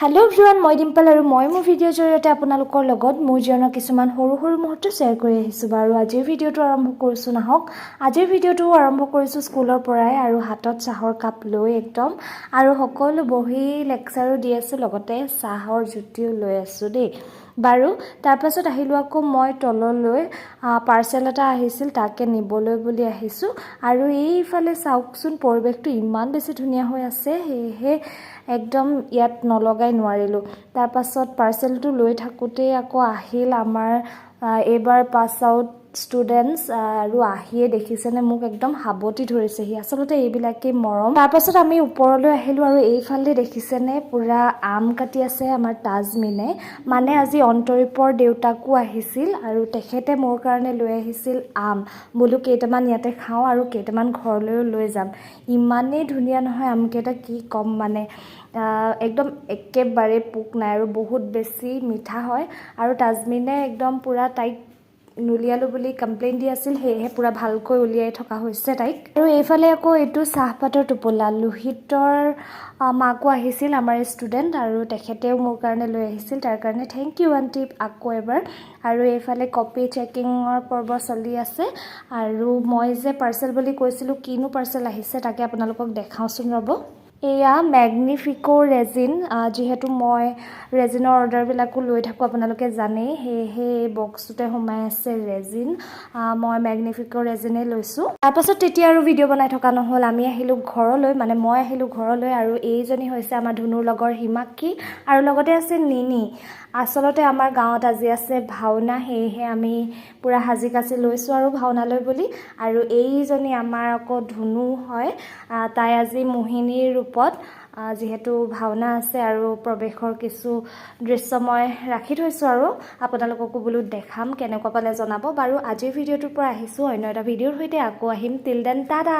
Hello everyone, মই ডিম্পল আৰু মই মোৰ ভিডিঅ' জৰিয়তে আপোনালোকৰ লগত মোৰ জীৱনৰ কিছুমান সৰু সৰু মুহূৰ্ত শ্বেয়াৰ কৰি আহিছোঁ বাৰু আজিৰ ভিডিঅ'টো আৰম্ভ কৰিছোঁ নাহক আজিৰ ভিডিঅ'টো আৰম্ভ কৰিছোঁ স্কুলৰ পৰাই আৰু হাতত চাহৰ কাপ লৈ একদম আৰু সকলো বহি লেকচাৰো দি আছোঁ লগতে চাহৰ জুতিও লৈ আছোঁ দেই বাৰু তাৰ পাছত আহিলোঁ আকৌ মই তললৈ পাৰ্চেল এটা আহিছিল তাকে নিবলৈ বুলি আহিছোঁ আৰু এইফালে চাওকচোন পৰিৱেশটো ইমান বেছি ধুনীয়া হৈ আছে হেহে একদম ইয়াত নলগাই নোৱাৰিলোঁ তাৰ পাছত পাৰ্চেলটো লৈ থাকোঁতে আকৌ আহিল আমাৰ এবাৰ পাছ আউট ষ্টুডেণ্টছ আৰু আহিয়ে দেখিছেনে মোক একদম হাবতি ধৰিছেহি আচলতে এইবিলাকে মৰম তাৰ পাছত আমি ওপৰলৈ আহিলোঁ আৰু এইফালে দেখিছেনে পুৰা আম কাটি আছে আমাৰ তাজমিনে মানে আজি অন্তৰীপৰ দেউতাকো আহিছিল আৰু তেখেতে মোৰ কাৰণে লৈ আহিছিল আম বোলো কেইটামান ইয়াতে খাওঁ আৰু কেইটামান ঘৰলৈও লৈ যাম ইমানেই ধুনীয়া নহয় আমকেইটা কি কম মানে একদম একেবাৰে পোক নাই আৰু বহুত বেছি মিঠা হয় আৰু তাজমিনে একদম পুৰা তাইক নুলিয়ালো বুলি কমপ্লেইন দি আছিল হেহে পুৰা ভালকৈ উলিয়াই থকা হৈছে তাইক আৰু এইফালে আকৌ এইটো চাহপাতৰ টোপোলা লোহিতৰ মাকো আহিছিল আমাৰ ষ্টুডেণ্ট আৰু তেখেতেও মোৰ কাৰণে লৈ আহিছিল তাৰ কাৰণে থেংক ইউ আণ্টি আকৌ এবাৰ আৰু এইফালে কপি চেকিঙৰ পৰ্ব চলি আছে আৰু মই যে পাৰ্চেল বুলি কৈছিলোঁ কিনো পাৰ্চেল আহিছে তাকে আপোনালোকক দেখাওঁচোন ৰ'ব এয়া ম্যাগনিফিকো ৰেজিন যেহেতু মই ৰেজিনৰ অৰ্ডাৰবিলাকো লৈ থাকোঁ আপোনালোকে জানেই সেয়েহে এই বক্সটোতে সোমাই আছে ৰেজিন মই ম্যাগনিফিকো ৰেজিনে লৈছোঁ তাৰপাছত তেতিয়া আৰু ভিডিঅ' বনাই থকা নহ'ল আমি আহিলোঁ ঘৰলৈ মানে মই আহিলোঁ ঘৰলৈ আৰু এইজনী হৈছে আমাৰ ধুনুৰ লগৰ হিমাক্ষী আৰু লগতে আছে নিনি আচলতে আমাৰ গাঁৱত আজি আছে ভাওনা সেয়েহে আমি পুৰা সাজি কাচি লৈছোঁ আৰু ভাওনালৈ বুলি আৰু এইজনী আমাৰ আকৌ ধুনু হয় তাই আজি মোহিনীৰ ৰূপত যেহেতু ভাওনা আছে আৰু প্ৰৱেশৰ কিছু দৃশ্য মই ৰাখি থৈছোঁ আৰু আপোনালোককো বোলো দেখাম কেনেকুৱা পালে জনাব বাৰু আজিৰ ভিডিঅ'টোৰ পৰা আহিছোঁ অন্য এটা ভিডিঅ'ৰ সৈতে আকৌ আহিম টিল দেন টাটা